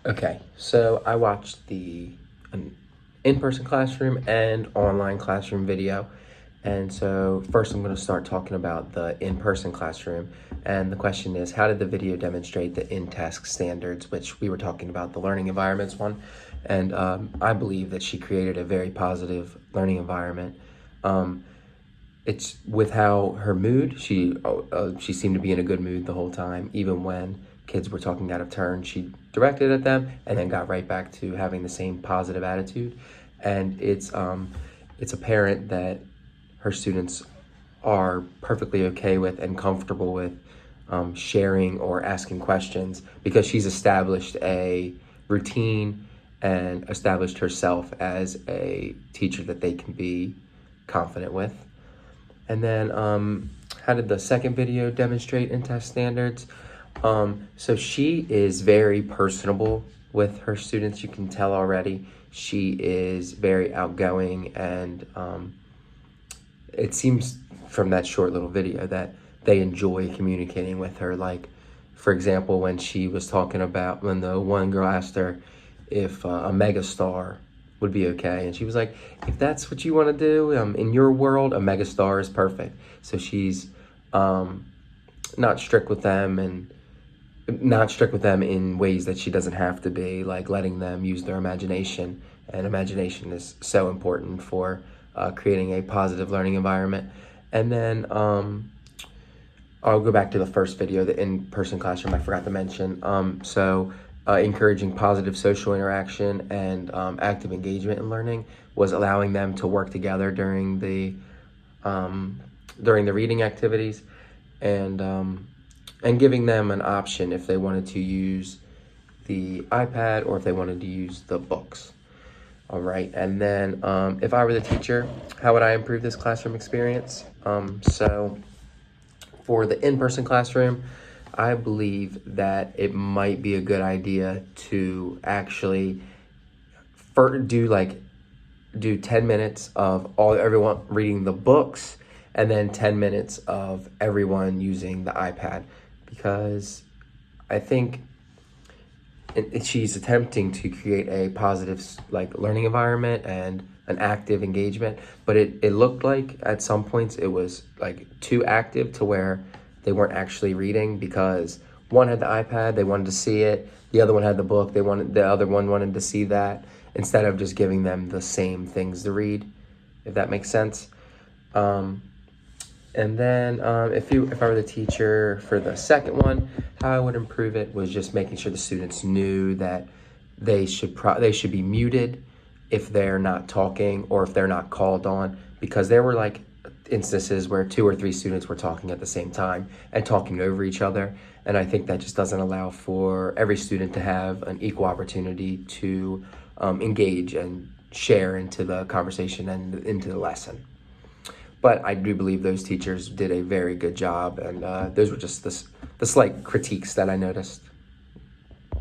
Okay, so I watched an in-person classroom and online classroom video. And so first I'm going to start talking about the in-person classroom. And the question is, how did the video demonstrate the InTask standards, which we were talking about, the learning environments one? And I believe that she created a very positive learning environment. Um, it's with how her mood, she seemed to be in a good mood the whole time, even when kids were talking out of turn. She directed at them and then got right back to having the same positive attitude. And it's apparent that her students are perfectly okay with and comfortable with sharing or asking questions, because she's established a routine and established herself as a teacher that they can be confident with. And then how did the second video demonstrate InTest standards? So she is very personable with her students. You can tell already. She is very outgoing, and it seems from that short little video that they enjoy communicating with her. Like, for example, when she was talking about, when the one girl asked her if a megastar would be okay, and she was like, if that's what you want to do in your world, a megastar is perfect. So she's not strict with them, and not strict with them in ways that she doesn't have to be, like letting them use their imagination. And imagination is so important for creating a positive learning environment. And then I'll go back to the first video, the in-person classroom I forgot to mention. Encouraging positive social interaction and active engagement in learning was allowing them to work together during the reading activities, and giving them an option if they wanted to use the iPad or if they wanted to use the books. All right, and then if I were the teacher, how would I improve this classroom experience? So for the in-person classroom, I believe that it might be a good idea to actually do 10 minutes of everyone reading the books, and then 10 minutes of everyone using the iPad, because I think she's attempting to create a positive learning environment and an active engagement, but it looked like at some points it was like too active to where they weren't actually reading, because one had the iPad, they wanted to see it, the other one had the book, the other one wanted to see that, instead of just giving them the same things to read, if that makes sense. And then if I were the teacher for the second one, how I would improve it was just making sure the students knew that they should be muted if they're not talking or if they're not called on, because there were like instances where 2 or 3 students were talking at the same time and talking over each other. And I think that just doesn't allow for every student to have an equal opportunity to engage and share into the conversation and into the lesson. But I do believe those teachers did a very good job, and those were just the slight critiques that I noticed.